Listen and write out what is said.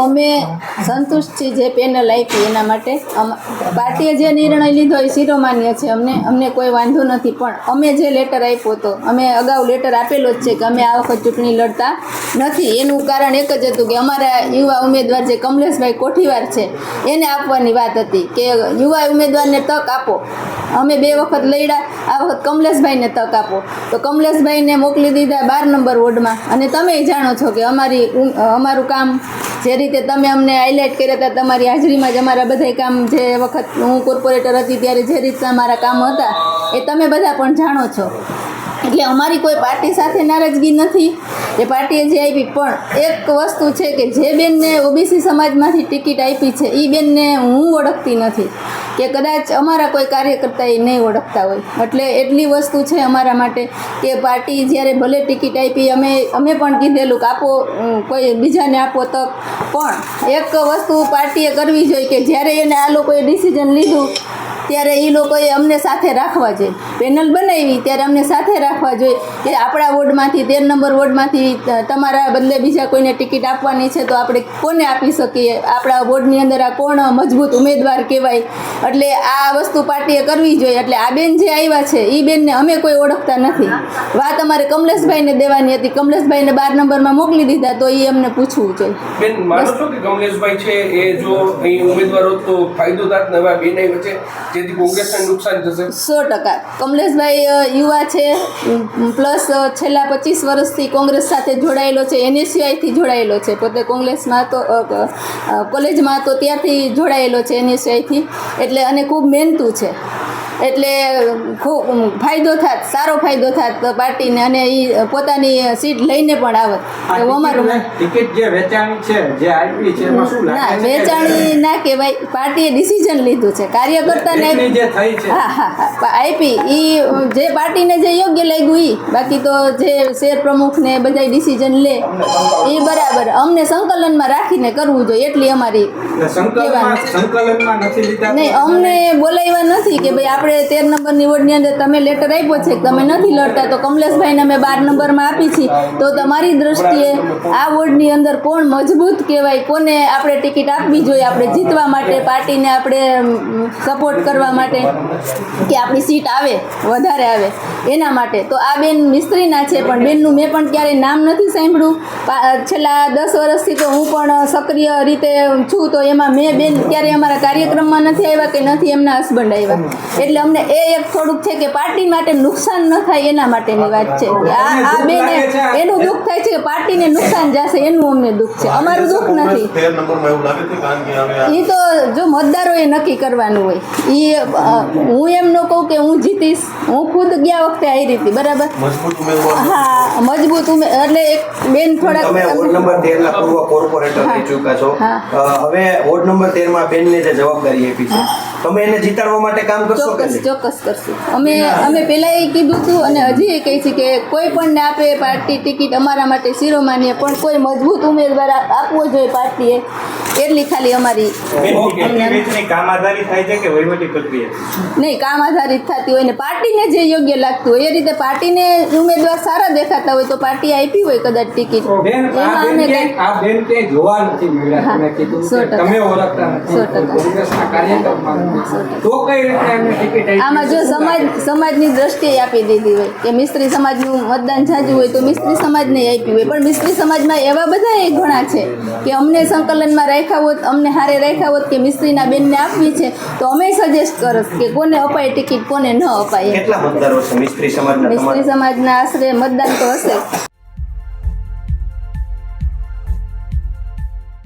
અમે સંતુષ્ટ છીએ જે પેનલ આપી એના માટે. પાર્ટીએ જે નિર્ણય લીધો એ શિરોમાન્ય છે, અમને કોઈ વાંધો નથી. પણ અમે જે લેટર આપ્યો હતો, અમે અગાઉ લેટર આપેલો જ છે કે અમે આ વખત ચૂંટણી લડતા નથી. એનું કારણ એક જ હતું કે અમારા યુવા ઉમેદવાર જે કમલેશભાઈ કોઠીવાર છે એને આપવાની વાત હતી કે યુવા ઉમેદવારને તક આપો. અમે 2 વખત લડ્યા, આ વખત કમલેશભાઈને તક આપો. તો કમલેશભાઈને મોકલી દીધા 12 નંબર વોર્ડમાં. અને તમે જાણો છો કે અમારું કામ જે રીતે તમે અમને હાઇલાઇટ કર્યા હતા, તમારી હાજરીમાં જ અમારા બધા કામ, જે વખત હું કોર્પોરેટર હતી ત્યારે જે રીતના અમારા કામ હતા એ તમે બધા પણ જાણો છો. એટલે અમારી કોઈ પાર્ટી સાથે નારાજગી નથી, એ પાર્ટીએ જે આપી. પણ એક વસ્તુ છે કે જે બેનને ઓબીસી સમાજમાંથી ટિકિટ આપી છે એ બેનને હું ઓળખતી નથી, કે કદાચ અમારા કોઈ કાર્યકર્તા એ નહીં ઓળખતા હોય. એટલે એટલી વસ્તુ છે અમારા માટે કે પાર્ટી જ્યારે ભલે ટિકિટ આપી, અમે પણ કીધેલું કે આપો, કોઈ બીજાને આપો તક. પણ એક વસ્તુ પાર્ટીએ કરવી જોઈએ કે જ્યારે એને આ લોકોએ ડિસિઝન લીધું ત્યારે એ લોકોએ અમને સાથે રાખવા જોઈએ. પેનલ બનાવી ત્યારે અમને સાથે રાખવા જોઈએ કે આપણા વોર્ડમાંથી 13 નંબર વોર્ડમાંથી તમારા બદલે બીજા કોઈને ટિકિટ આપવાની છે તો આપણે કોને આપી શકીએ, આપણા વોર્ડની અંદર આ કોણ મજબૂત ઉમેદવાર કહેવાય. એટલે આ વસ્તુ પાર્ટીએ કરવી જોઈએ. એટલે આ બેન જે આવ્યા છે એ બેનને અમે કોઈ ઓળખતા નથી. વાત અમારે કમલેશભાઈને દેવાની હતી, કમલેશભાઈને 12 નંબરમાં મોકલી દીધા, તો એ અમને પૂછવું જોઈએ. બેન, માનો છો કે કમલેશભાઈ છે એ જો અહીં ઉમેદવાર હોત તો ફાયદો થાત નવા બેનાઈ વચ્ચે, જેથી કોંગ્રેસને નુકસાન થશે? 100%. કમલેશભાઈ યુવા છે, પ્લસ છેલ્લા 25 વર્ષથી કોંગ્રેસ સાથે જોડાયેલો છે, NSUIથી જોડાયેલો છે. પોતે કોંગ્રેસમાં તો કોલેજમાં તો ત્યારથી જોડાયેલો છે NSUIથી. એટલે અને ખૂબ મહેનતું છે. એટલે ખૂબ ફાયદો થાત, સારો ફાયદો થાત પાર્ટીને, અને એ પોતાની સીટ લઈને પણ આવત. એવું અમારું ટિકિટ જે વેચાણી છે, જે આપી છે, એમાં શું લાગે છે? વેચાણી ના કહેવાય, પાર્ટીએ ડિસિઝન લીધું છે. કાર્યકર્તાને આપી એ જે પાર્ટીને જે યોગ્ય લાગ્યું એ. બાકી તો જે શેર પ્રમુખ ને બધા ડિસિઝન લે એ બરાબર. અમને સંકલનમાં રાખીને કરવું જોઈએ, એટલી અમારી નહીં. અમને બોલાવ્યા નથી કે ભાઈ આપણે 13 નંબરની વોર્ડની અંદર તમે લેટર આપ્યો છે, તમે નથી લડતા, તો કમલેશભાઈને અમે 12 નંબરમાં આપી છીએ. તો તમારી દ્રષ્ટિએ આ વોર્ડની અંદર કોણ મજબૂત કહેવાય, કોને આપણે ટિકિટ આપવી જોઈએ, આપણે જીતવા માટે, પાર્ટીને આપણે સપોર્ટ કરવા માટે, કે આપણી સીટ આવે, વધારે આવે એના માટે. તો આ બેન મિસ્ત્રીના છે, પણ બેનનું મેં પણ ક્યારેય નામ નથી સાંભળ્યું. છેલ્લા 10 વર્ષથી તો હું પણ સક્રિય રીતે છું, તો એમાં મેં બેન ક્યારેય અમારા કાર્યક્રમમાં નથી આવ્યા કે નથી એમના હસબન્ડ આવ્યા. એટલે અમને એ એક થોડુંક છે કે પાર્ટી માટે નુકસાન ન થાય એના માટેની વાત છે. આ બેને એનું દુઃખ થાય છે કે પાર્ટીને નુકસાન જશે, એનું અમને દુઃખ છે, અમારું દુઃખ નથી. એ તો જો મતદારોએ નક્કી કરવાનું હોય. એ હું એમ ન કહું કે હું જીતીશ. હું ખુદ ગયા વખતે આવી હતી, બરાબર? હા, મજબૂત એટલે એક બેન થોડાક. તમે વોર્ડ નંબર 13 ના પૂર્વ કોર્પોરેટર થઈ ચૂક્યા છો. હવે વોર્ડ નંબર 13 માં બેનને જે જવાબદારી આપી છે, તમે એને જીતાડવા માટે કામ કરશો? ચોક્કસ કરશું. અમે પહેલા એ કીધું હતું અને હજી એ કહી છે કે કોઈ પણ ને આપે પાર્ટી ટિકિટ અમારા માટે શિરોમાન્ય, પણ કોઈ મજબૂત ઉમેદવાર આપવો જોઈએ પાર્ટીએ, એટલી ખાલી અમારી. કામ આધારિત થાય છે કે વહીવટી પ્રક્રિયા? નહીં, કામ આધારિત થતી હોય ને પાર્ટીને જે યોગ્ય લાગતું હોય એ રીતે. પાર્ટીને ઉમેદવાર સારા દેખાતા હોય તો પાર્ટી આપી હોય કદાચ ટિકિટ. આમાં જો સમાજની દ્રષ્ટિએ આપી દીધી હોય કે મિસ્ત્રી સમાજનું મતદાન જાજુ હોય તો મિસ્ત્રી સમાજને આપી હોય. પણ મિસ્ત્રી સમાજમાં એવા બધા ઘણા છે કે અમને સંકલનમાં રાખ્યા હોત, અમને હારે રાખ્યા હોત કે મિસ્ત્રીના બેનને આપવી છે, તો અમે સજેસ્ટ કરત કે કોને અપાય ટિકિટ, કોને ન અપાય. કેટલા મતદારો છે મિસ્ત્રી સમાજના? મિસ્ત્રી સમાજના આશરે મતદાન તો હશે